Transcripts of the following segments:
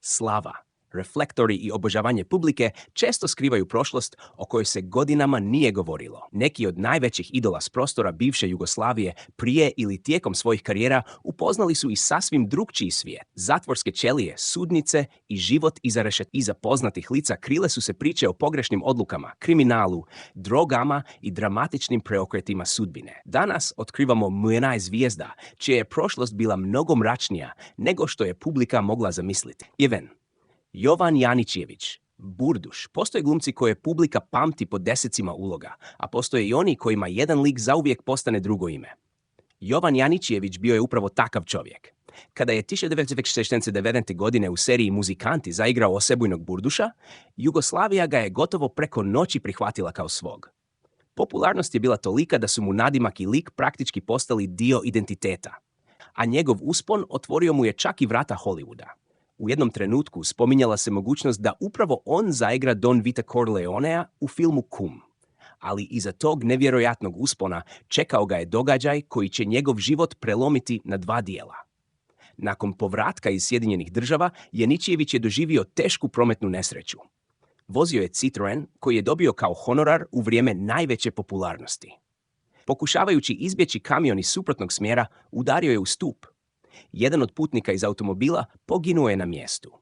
Slava, reflektori i obožavanje publike često skrivaju prošlost o kojoj se godinama nije govorilo. Neki od najvećih idola s prostora bivše Jugoslavije prije ili tijekom svojih karijera upoznali su i sasvim drukčiji svijet. Zatvorske ćelije, sudnice i život iza poznatih lica krile su se priče o pogrešnim odlukama, kriminalu, drogama i dramatičnim preokretima sudbine. Danas otkrivamo milijuna zvijezda, čija je prošlost bila mnogo mračnija nego što je publika mogla zamisliti. Jovan Janićević, Burduš. Postoje glumci koje publika pamti po desecima uloga, a postoje i oni kojima jedan lik zauvijek postane drugo ime. Jovan Janićević bio je upravo takav čovjek. Kada je 1969. godine u seriji Muzikanti zaigrao osebujnog Burduša, Jugoslavija ga je gotovo preko noći prihvatila kao svog. Popularnost je bila tolika da su mu nadimak i lik praktički postali dio identiteta, a njegov uspon otvorio mu je čak i vrata Hollywooda. U jednom trenutku spominjala se mogućnost da upravo on zaigra Don Vita Corleonea u filmu Kum. Ali iza tog nevjerojatnog uspona čekao ga je događaj koji će njegov život prelomiti na dva dijela. Nakon povratka iz Sjedinjenih Država, Janićević je doživio tešku prometnu nesreću. Vozio je Citroen koji je dobio kao honorar u vrijeme najveće popularnosti. Pokušavajući izbjeći kamion iz suprotnog smjera, udario je u stup. Jedan od putnika iz automobila poginuo je na mjestu.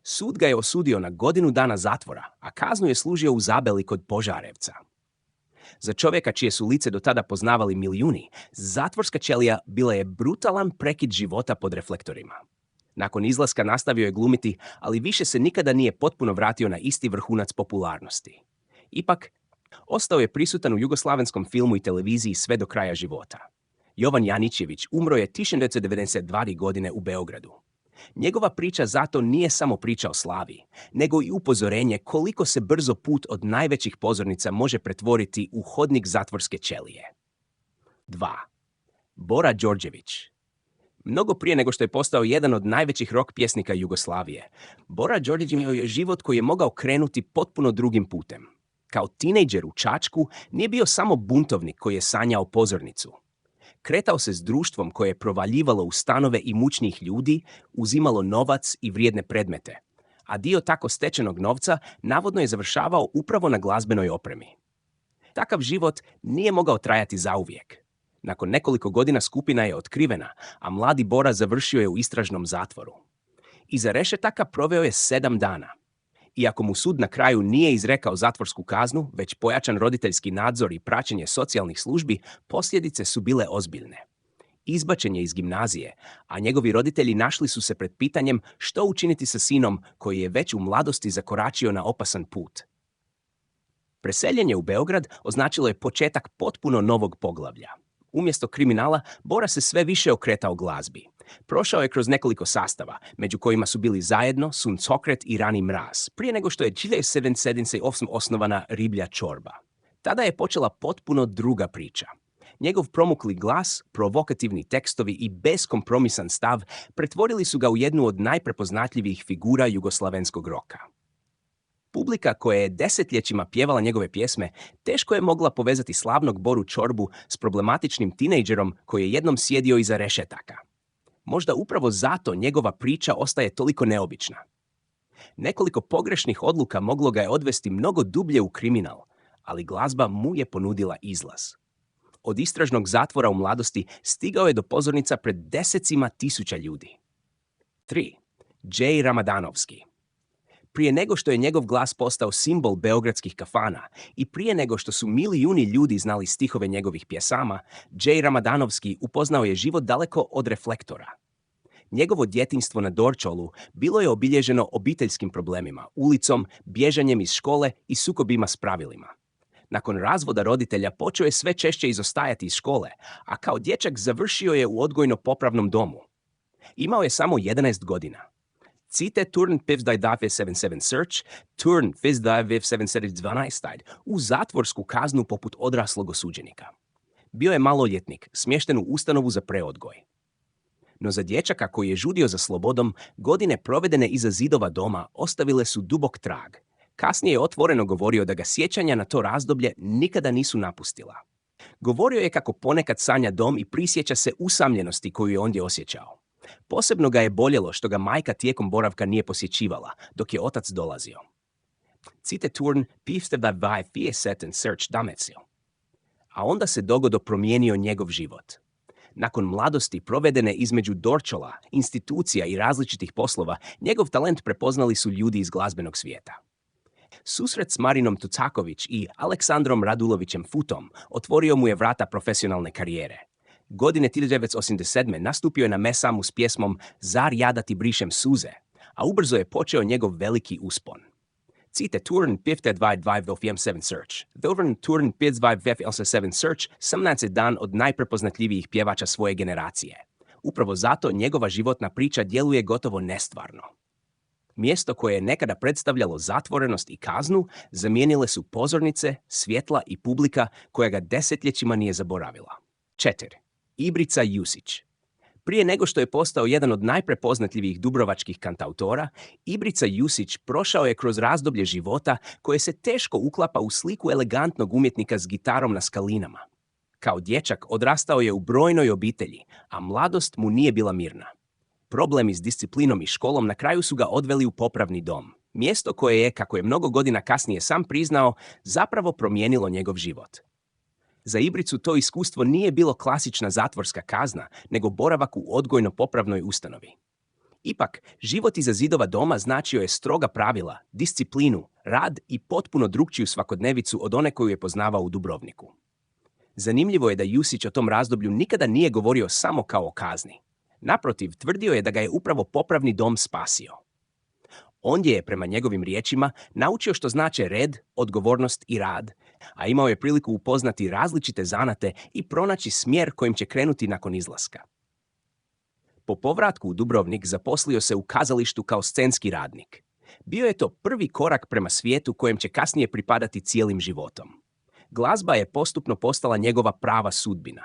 Sud ga je osudio na 1 godinu dana zatvora, a kaznu je služio u Zabeli kod Požarevca. Za čovjeka čije su lice do tada poznavali milijuni, zatvorska ćelija bila je brutalan prekid života pod reflektorima. Nakon izlaska nastavio je glumiti, ali više se nikada nije potpuno vratio na isti vrhunac popularnosti. Ipak, ostao je prisutan u jugoslavenskom filmu i televiziji sve do kraja života. Jovan Janićević umro je 1992. godine u Beogradu. Njegova priča zato nije samo priča o slavi, nego i upozorenje koliko se brzo put od najvećih pozornica može pretvoriti u hodnik zatvorske ćelije. 2. Bora Đorđević. Mnogo prije nego što je postao jedan od najvećih rock pjesnika Jugoslavije, Bora Đorđević imao je život koji je mogao krenuti potpuno drugim putem. Kao tinejdžer u Čačku nije bio samo buntovnik koji je sanjao pozornicu. Kretao se s društvom koje je provaljivalo u stanove imućnijih ljudi, uzimalo novac i vrijedne predmete, a dio tako stečenog novca navodno je završavao upravo na glazbenoj opremi. Takav život nije mogao trajati zauvijek. Nakon nekoliko godina skupina je otkrivena, a mladi Bora završio je u istražnom zatvoru. Iza rešetaka proveo je 7 dana. Iako mu sud na kraju nije izrekao zatvorsku kaznu, već pojačan roditeljski nadzor i praćenje socijalnih službi, posljedice su bile ozbiljne. Izbačen je iz gimnazije, a njegovi roditelji našli su se pred pitanjem što učiniti sa sinom koji je već u mladosti zakoračio na opasan put. Preseljenje u Beograd označilo je početak potpuno novog poglavlja. Umjesto kriminala, Bora se sve više okretao glazbi. Prošao je kroz nekoliko sastava, među kojima su bili zajedno Suncokret i Rani Mraz, prije nego što je 1978 osnovana Riblja čorba. Tada je počela potpuno druga priča. Njegov promukli glas, provokativni tekstovi i beskompromisan stav pretvorili su ga u jednu od najprepoznatljivijih figura jugoslavenskog roka. Publika koja je desetljećima pjevala njegove pjesme teško je mogla povezati slavnog Boru Čorbu s problematičnim tinejdžerom koji je jednom sjedio iza rešetaka. Možda upravo zato njegova priča ostaje toliko neobična. Nekoliko pogrešnih odluka moglo ga je odvesti mnogo dublje u kriminal, ali glazba mu je ponudila izlaz. Od istražnog zatvora u mladosti stigao je do pozornica pred desecima tisuća ljudi. 3. Jay Ramadanovski. Prije nego što je njegov glas postao simbol beogradskih kafana i prije nego što su milijuni ljudi znali stihove njegovih pjesama, Jay Ramadanovski upoznao je život daleko od reflektora. Njegovo djetinjstvo na Dorćolu bilo je obilježeno obiteljskim problemima, ulicom, bježanjem iz škole i sukobima s pravilima. Nakon razvoda roditelja počeo je sve češće izostajati iz škole, a kao dječak završio je u odgojno-popravnom domu. Imao je samo 11 godina. Cite turn pivsdaj dave 77 search, turn pivsdaj viv 7712 u zatvorsku kaznu poput odraslog osuđenika. Bio je maloljetnik, smješten u ustanovu za preodgoj. No za dječaka koji je žudio za slobodom, godine provedene iza zidova doma ostavile su dubok trag. Kasnije je otvoreno govorio da ga sjećanja na to razdoblje nikada nisu napustila. Govorio je kako ponekad sanja dom i prisjeća se usamljenosti koju je ondje osjećao. Posebno ga je boljelo što ga majka tijekom boravka nije posjećivala, dok je otac dolazio. Cite Turn pifte da vaj fije seten search damecio. A onda se dogodo promijenio njegov život. Nakon mladosti provedene između dorčola, institucija i različitih poslova, njegov talent prepoznali su ljudi iz glazbenog svijeta. Susret s Marinom Tucaković i Aleksandrom Radulovićem Futom otvorio mu je vrata profesionalne karijere. Godine 1987. nastupio je na Mesamu s pjesmom Zar ja da ti brišem suze, a ubrzo je počeo njegov veliki uspon. Cite Turn 5.2.2.5.7 Search. Dovern Turn 5.2.5.7 Search 17 dan od najprepoznatljivijih pjevača svoje generacije. Upravo zato njegova životna priča djeluje gotovo nestvarno. Mjesto koje je nekada predstavljalo zatvorenost i kaznu zamijenile su pozornice, svjetla i publika koja ga desetljećima nije zaboravila. 4. Ibrica Jusić. Prije nego što je postao jedan od najprepoznatljivijih dubrovačkih kantautora, Ibrica Jusić prošao je kroz razdoblje života koje se teško uklapa u sliku elegantnog umjetnika s gitarom na skalinama. Kao dječak odrastao je u brojnoj obitelji, a mladost mu nije bila mirna. Problemi s disciplinom i školom na kraju su ga odveli u popravni dom, mjesto koje je, kako je mnogo godina kasnije sam priznao, zapravo promijenilo njegov život. Za Ibricu to iskustvo nije bilo klasična zatvorska kazna, nego boravak u odgojno-popravnoj ustanovi. Ipak, život iza zidova doma značio je stroga pravila, disciplinu, rad i potpuno drukčiju svakodnevicu od one koju je poznavao u Dubrovniku. Zanimljivo je da Jusić o tom razdoblju nikada nije govorio samo kao o kazni. Naprotiv, tvrdio je da ga je upravo popravni dom spasio. Ondje je, prema njegovim riječima, naučio što znače red, odgovornost i rad, a imao je priliku upoznati različite zanate i pronaći smjer kojim će krenuti nakon izlaska. Po povratku u Dubrovnik zaposlio se u kazalištu kao scenski radnik. Bio je to prvi korak prema svijetu kojem će kasnije pripadati cijelim životom. Glazba je postupno postala njegova prava sudbina.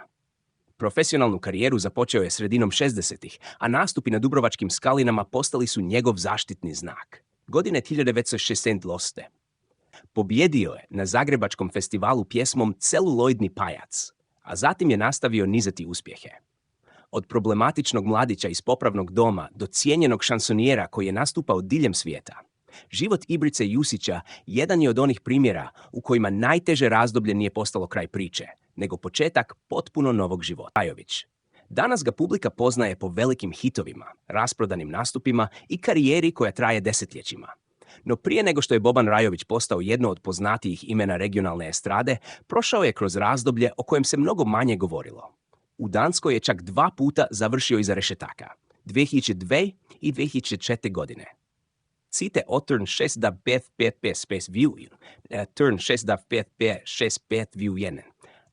Profesionalnu karijeru započeo je sredinom 60-ih, a nastupi na dubrovačkim skalinama postali su njegov zaštitni znak. Godine 1960. Pobjedio je na Zagrebačkom festivalu pjesmom Celuloidni pajac, a zatim je nastavio nizati uspjehe. Od problematičnog mladića iz popravnog doma do cijenjenog šansonijera koji je nastupao diljem svijeta, život Ibrice Jusića jedan je od onih primjera u kojima najteže razdoblje nije postalo kraj priče, nego početak potpuno novog života. Rajović. Danas ga publika poznaje po velikim hitovima, rasprodanim nastupima i karijeri koja traje desetljećima. No prije nego što je Boban Rajović postao jedno od poznatijih imena regionalne estrade, prošao je kroz razdoblje o kojem se mnogo manje govorilo. U Danskoj je čak 2 puta završio iza rešetaka, 2002 i 2004 godine. Cite o Turn 6.555 space view, Turn 6.565 view 1.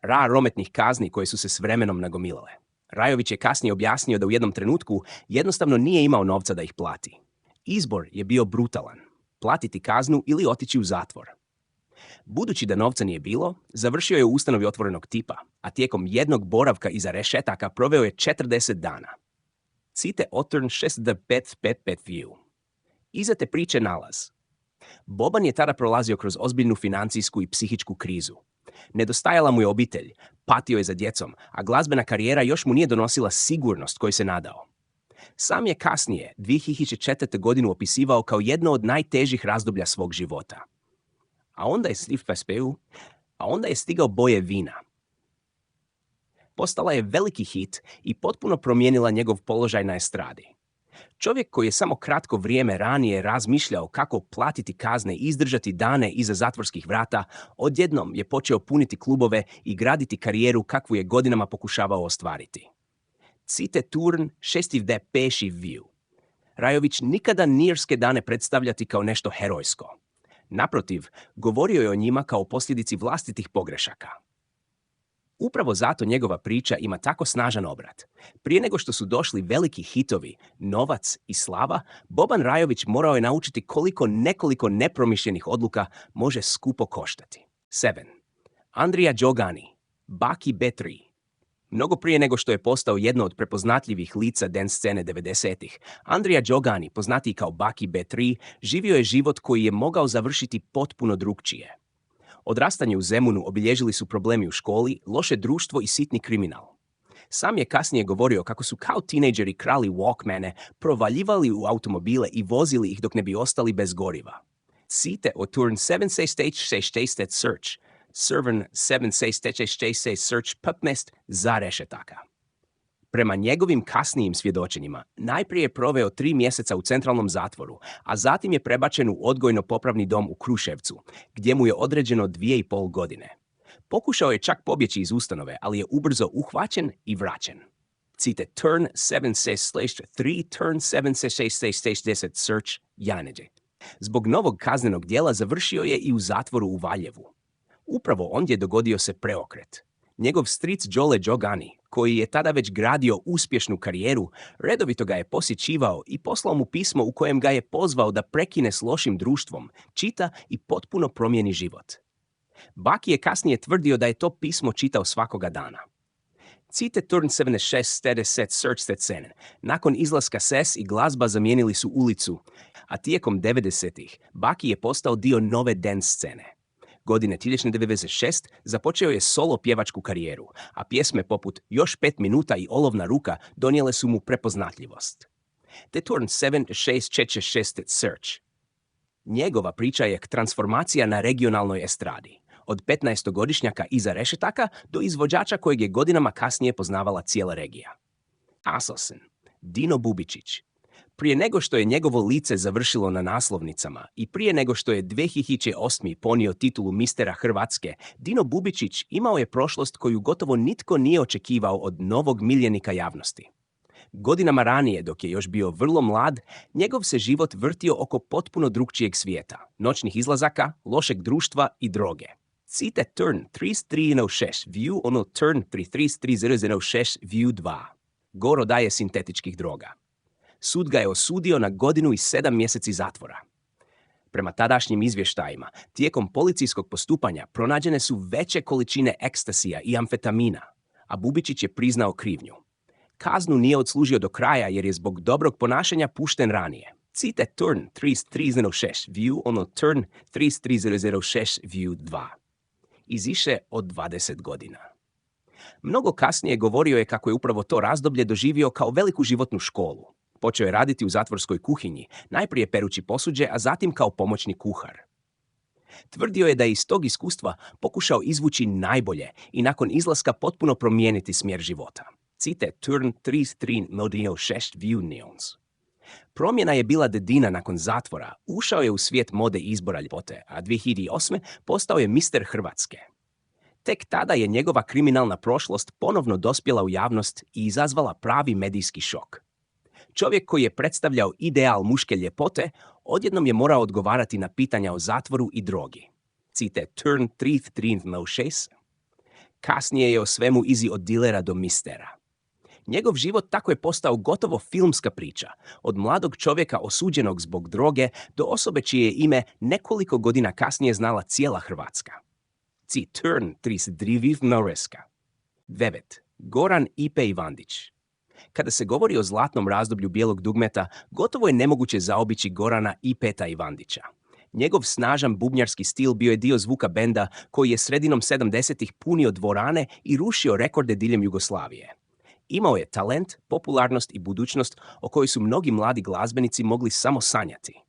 Ra rometnih kazni koje su se s vremenom nagomilale. Rajović je kasnije objasnio da u jednom trenutku jednostavno nije imao novca da ih plati. Izbor je bio brutalan. Platiti kaznu ili otići u zatvor. Budući da novca nije bilo, završio je u ustanovi otvorenog tipa, a tijekom jednog boravka iza rešetaka proveo je 40 dana. Cite o Turn 6.555 view. Iza te priče nalaz. Boban je tada prolazio kroz ozbiljnu financijsku i psihičku krizu. Nedostajala mu je obitelj, patio je za djecom, a glazbena karijera još mu nije donosila sigurnost koju se nadao. Sam je kasnije, 2004. godinu opisivao kao jedno od najtežih razdoblja svog života. A onda je stigao Boje vina. Postala je veliki hit i potpuno promijenila njegov položaj na estradi. Čovjek koji je samo kratko vrijeme ranije razmišljao kako platiti kazne i izdržati dane iza zatvorskih vrata, odjednom je počeo puniti klubove i graditi karijeru kakvu je godinama pokušavao ostvariti. Cite Turn 6.5 view. Rajović nikada nirske dane predstavljati kao nešto herojsko. Naprotiv, govorio je o njima kao posljedici vlastitih pogrešaka. Upravo zato njegova priča ima tako snažan obrat. Prije nego što su došli veliki hitovi, novac i slava, Boban Rajović morao je naučiti koliko nekoliko nepromišljenih odluka može skupo koštati. 7. Andrija Đogani, Baki B3. Mnogo prije nego što je postao jedno od prepoznatljivih lica dance scene 90-ih, Andrija Đogani, poznatiji kao Baki B3, živio je život koji je mogao završiti potpuno drukčije. Odrastanje u Zemunu obilježili su problemi u školi, loše društvo i sitni kriminal. Sam je kasnije govorio kako su kao tinejdžeri krali Walkmane, provaljivali u automobile i vozili ih dok ne bi ostali bez goriva. Cite o Turn 766 search, Servern 766 search pupmest za rešetaka. Prema njegovim kasnijim svjedočenjima, najprije je proveo 3 mjeseca u centralnom zatvoru, a zatim je prebačen u odgojno-popravni dom u Kruševcu, gdje mu je određeno 2,5 godine. Pokušao je čak pobjeći iz ustanove, ali je ubrzo uhvaćen i vraćen. Cite Turn 763 Turn 766 search Janeđe. Zbog novog kaznenog djela završio je i u zatvoru u Valjevu. Upravo ondje dogodio se preokret. Njegov stric Đole Đogani, koji je tada već gradio uspješnu karijeru, redovito ga je posjećivao i poslao mu pismo u kojem ga je pozvao da prekine s lošim društvom, čita i potpuno promijeni život. Baki je kasnije tvrdio da je to pismo čitao svakoga dana. Cite Turn 76 search scenen. Nakon izlaska SES i glazba zamijenili su ulicu, a tijekom 90-ih Baki je postao dio nove dance scene. Godine 1996 započeo je solo pjevačku karijeru, a pjesme poput Još 5 minuta i Olovna ruka donijele su mu prepoznatljivost. Te Turn 76 search. Njegova priča je transformacija na regionalnoj estradi. Od 15-godišnjaka iza rešetaka do izvođača kojeg je godinama kasnije poznavala cijela regija. Assassin, Dino Bubičić. Prije nego što je njegovo lice završilo na naslovnicama i prije nego što je 2008. ponio titulu mistera Hrvatske, Dino Bubičić imao je prošlost koju gotovo nitko nije očekivao od novog miljenika javnosti. Godinama ranije, dok je još bio vrlo mlad, njegov se život vrtio oko potpuno drukčijeg svijeta, noćnih izlazaka, lošeg društva i droge. Cite Turn 3306 view ono Turn 333006 view 2. Goro daje sintetičkih droga. Sud ga je osudio na 1 godinu i 7 mjeseci zatvora. Prema tadašnjim izvještajima, tijekom policijskog postupanja pronađene su veće količine ekstasija i amfetamina, a Bubičić je priznao krivnju. Kaznu nije odslužio do kraja jer je zbog dobrog ponašanja pušten ranije. Cite Turn 3306 view ono Turn 3306 view 2. Iziše od 20 godina. Mnogo kasnije govorio je kako je upravo to razdoblje doživio kao veliku životnu školu. Počeo je raditi u zatvorskoj kuhinji, najprije perući posuđe, a zatim kao pomoćni kuhar. Tvrdio je da je iz tog iskustva pokušao izvući najbolje i nakon izlaska potpuno promijeniti smjer života. Cite Turn 3306 view neons. Promjena je bila dedina nakon zatvora, ušao je u svijet mode i izbora ljepote, a 2008. postao je mister Hrvatske. Tek tada je njegova kriminalna prošlost ponovno dospjela u javnost i izazvala pravi medijski šok. Čovjek koji je predstavljao ideal muške ljepote, odjednom je morao odgovarati na pitanja o zatvoru i drogi. Cite Turn 3306. Kasnije je o svemu izi od dilera do mistera. Njegov život tako je postao gotovo filmska priča, od mladog čovjeka osuđenog zbog droge do osobe čije je ime nekoliko godina kasnije znala cijela Hrvatska. Cite Turn 3309. 9. Goran Ipe Ivandić. Kada se govori o zlatnom razdoblju bijelog dugmeta, gotovo je nemoguće zaobići Gorana Ipeta Ivandića. Njegov snažan bubnjarski stil bio je dio zvuka benda koji je sredinom 70-ih punio dvorane i rušio rekorde diljem Jugoslavije. Imao je talent, popularnost i budućnost o kojoj su mnogi mladi glazbenici mogli samo sanjati.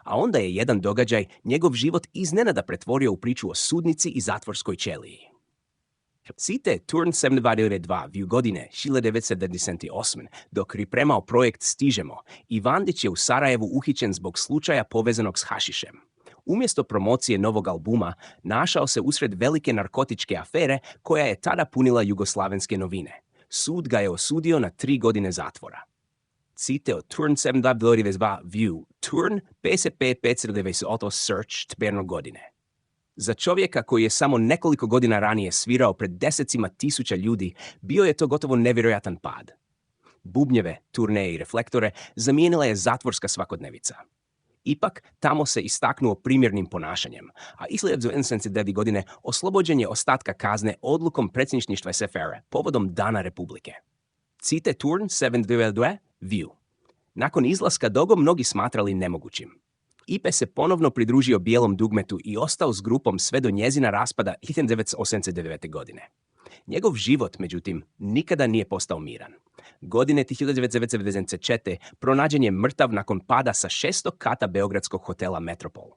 A onda je jedan događaj njegov život iznenada pretvorio u priču o sudnici i zatvorskoj ćeliji. Cite Turn 722 view godine 1978. Dok pripremao projekt Stižemo, Ivandić je u Sarajevu uhićen zbog slučaja povezanog s hašišem. Umjesto promocije novog albuma, našao se usred velike narkotičke afere koja je tada punila jugoslavenske novine. Sud ga je osudio na 3 godine zatvora. Cite o Turn 722 view Turn 5598 search tberno godine. Za čovjeka koji je samo nekoliko godina ranije svirao pred desecima tisuća ljudi, bio je to gotovo nevjerojatan pad. Bubnjeve, turneje i reflektore zamijenila je zatvorska svakodnevica. Ipak, tamo se istaknuo primjernim ponašanjem, a 1979. godine oslobođen je ostatka kazne odlukom predsjedništva SFRA povodom Dana Republike. Cite Turn 722 view. Nakon izlaska Dogo mnogi smatrali nemogućim. Ipe se ponovno pridružio bijelom dugmetu i ostao s grupom sve do njezina raspada 1989. godine. Njegov život, međutim, nikada nije postao miran. Godine 1994. pronađen je mrtav nakon pada sa 6. kata beogradskog hotela Metropol.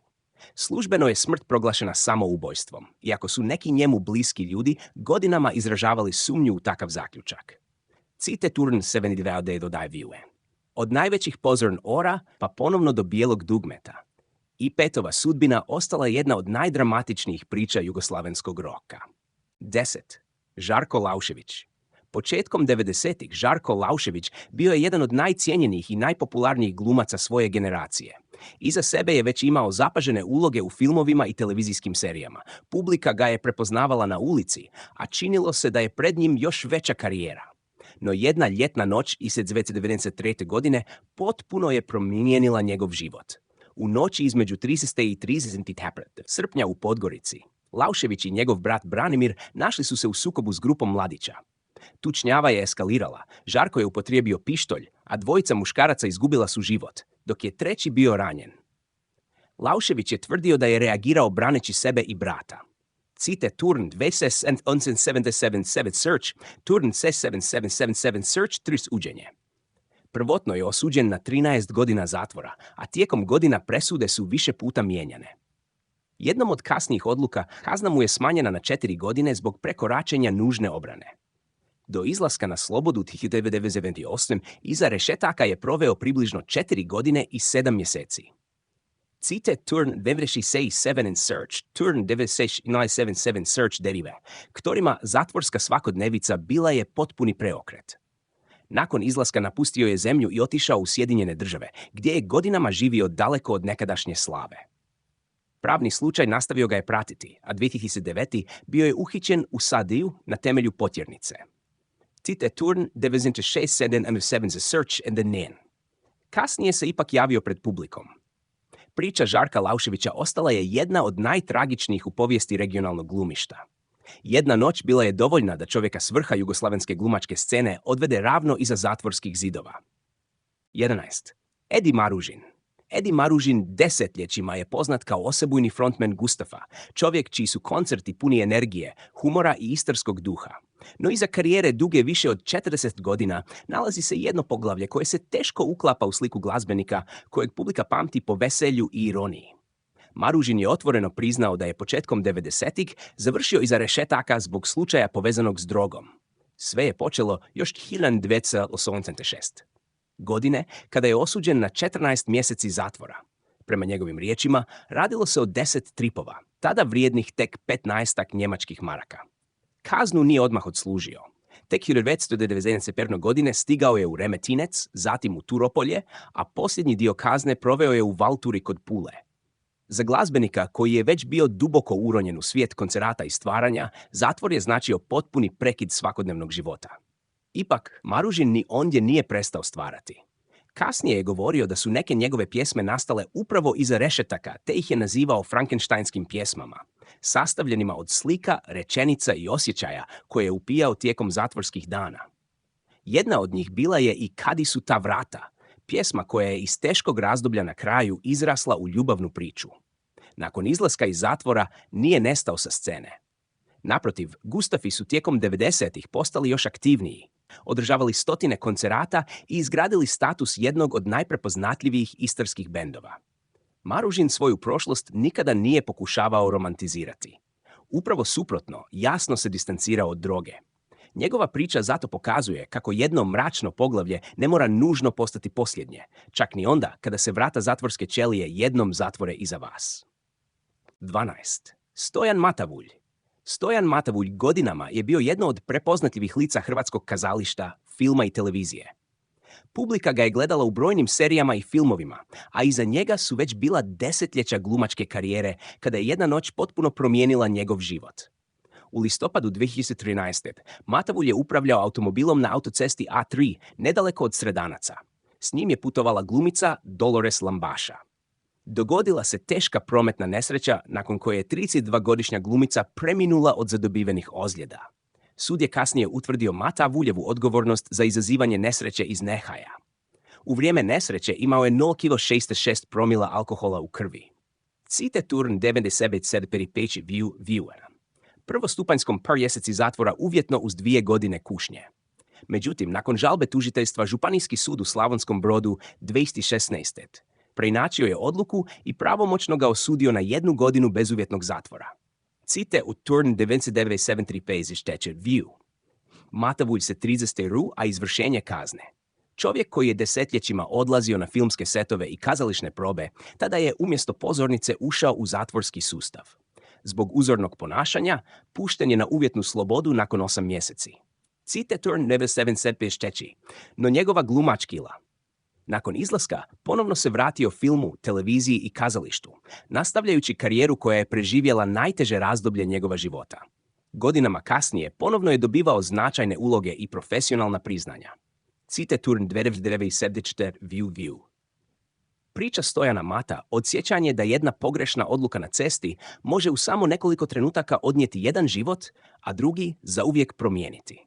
Službeno je smrt proglašena samoubojstvom, iako su neki njemu bliski ljudi godinama izražavali sumnju u takav zaključak. Cite Turn 72 dodaje vijue. Od najvećih pozorn ora pa ponovno do bijelog dugmeta. I Petova sudbina ostala je jedna od najdramatičnijih priča jugoslavenskog roka. 10. Žarko Laušević. Početkom 90-ih Žarko Laušević bio je jedan od najcijenjenijih i najpopularnijih glumaca svoje generacije. Iza sebe je već imao zapažene uloge u filmovima i televizijskim serijama. Publika ga je prepoznavala na ulici, a činilo se da je pred njim još veća karijera. No jedna ljetna noć iz 1993. godine potpuno je promijenila njegov život. U noći između 30. i 30. srpnja u Podgorici, Laušević i njegov brat Branimir našli su se u sukobu s grupom mladića. Tučnjava je eskalirala, Žarko je upotrijebio pištolj, a dvojica muškaraca izgubila su život, dok je treći bio ranjen. Laušević je tvrdio da je reagirao braneći sebe i brata. Cite Turn 2777 search, Turn 6777 search 3 uđenje. Prvotno je osuđen na 13 godina zatvora, a tijekom godina presude su više puta mijenjane. Jednom od kasnijih odluka kazna mu je smanjena na 4 godine zbog prekoračenja nužne obrane. Do izlaska na slobodu 1998. iza rešetaka je proveo približno 4 godine i 7 mjeseci. Cite Turn 967 and search, Turn 977 search derive, ktorima zatvorska svakodnevica bila je potpuni preokret. Nakon izlaska napustio je zemlju i otišao u Sjedinjene Države, gdje je godinama živio daleko od nekadašnje slave. Pravni slučaj nastavio ga je pratiti, a 2009. bio je uhićen u Sadiju na temelju potjernice. Cite Turn 967 za search and the name. Kasnije se ipak javio pred publikom. Priča Žarka Lauševića ostala je jedna od najtragičnijih u povijesti regionalnog glumišta. Jedna noć bila je dovoljna da čovjeka s vrha jugoslavenske glumačke scene odvede ravno iza zatvorskih zidova. 11. Edi Maružin. Edi Maružin desetljećima je poznat kao osebujni frontman Gustafa, čovjek čiji su koncerti puni energije, humora i istarskog duha. No iza karijere duge više od 40 godina nalazi se jedno poglavlje koje se teško uklapa u sliku glazbenika kojeg publika pamti po veselju i ironiji. Maružin je otvoreno priznao da je početkom 90-ih završio iza rešetaka zbog slučaja povezanog s drogom. Sve je počelo još 1986. godine kada je osuđen na 14 mjeseci zatvora. Prema njegovim riječima, radilo se o 10 tripova, tada vrijednih tek 15 njemačkih maraka. Kaznu nije odmah odslužio. Tek 1991. godine stigao je u Remetinec, zatim u Turopolje, a posljednji dio kazne proveo je u Valturi kod Pule. Za glazbenika koji je već bio duboko uronjen u svijet koncerata i stvaranja, zatvor je značio potpuni prekid svakodnevnog života. Ipak, Maružin ni ondje nije prestao stvarati. Kasnije je govorio da su neke njegove pjesme nastale upravo iza rešetaka, te ih je nazivao frankenštajnskim pjesmama, sastavljenima od slika, rečenica i osjećaja koje je upijao tijekom zatvorskih dana. Jedna od njih bila je i Kadi su ta vrata, pjesma koja je iz teškog razdoblja na kraju izrasla u ljubavnu priču. Nakon izlaska iz zatvora nije nestao sa scene. Naprotiv, Gustafi su tijekom 90-ih postali još aktivniji, održavali stotine koncerata i izgradili status jednog od najprepoznatljivijih istarskih bendova. Maružin svoju prošlost nikada nije pokušavao romantizirati. Upravo suprotno, jasno se distancirao od droge. Njegova priča zato pokazuje kako jedno mračno poglavlje ne mora nužno postati posljednje, čak ni onda kada se vrata zatvorske ćelije jednom zatvore iza vas. 12. Stojan Matavulj. Stojan Matavulj godinama je bio jedno od prepoznatljivih lica hrvatskog kazališta, filma i televizije. Publika ga je gledala u brojnim serijama i filmovima, a iza njega su već bila desetljeća glumačke karijere kada je jedna noć potpuno promijenila njegov život. U listopadu 2013. Matavulj je upravljao automobilom na autocesti A3, nedaleko od Sredanaca. S njim je putovala glumica Dolores Lambaša. Dogodila se teška prometna nesreća nakon koje je 32-godišnja glumica preminula od zadobivenih ozljeda. Sud je kasnije utvrdio Matavuljevu odgovornost za izazivanje nesreće iz nehaja. U vrijeme nesreće imao je 0,66 promila alkohola u krvi. Cite Turn 97 peripeći viewer. prvostupanjskom jeseci zatvora uvjetno uz 2 godine kušnje. Međutim, nakon žalbe tužiteljstva Županijski sud u Slavonskom Brodu 2016. preinačio je odluku i pravomoćno ga osudio na 1 godinu bezuvjetnog zatvora. Cite u turn 9973 izvješće View. Matavulj se 30 ru, a izvršenje kazne. Čovjek koji je desetljećima odlazio na filmske setove i kazališne probe, tada je umjesto pozornice ušao u zatvorski sustav. Zbog uzornog ponašanja, pušten je na uvjetnu slobodu nakon 8 mjeseci. Cite turn 9775, no njegova glumačkila. Nakon izlaska, ponovno se vratio filmu, televiziji i kazalištu, nastavljajući karijeru koja je preživjela najteže razdoblje njegova života. Godinama kasnije ponovno je dobivao značajne uloge i profesionalna priznanja. Cite turn 2974 View. Priča Stojana Mata odsjećanje da jedna pogrešna odluka na cesti može u samo nekoliko trenutaka odnijeti jedan život, a drugi zauvijek promijeniti.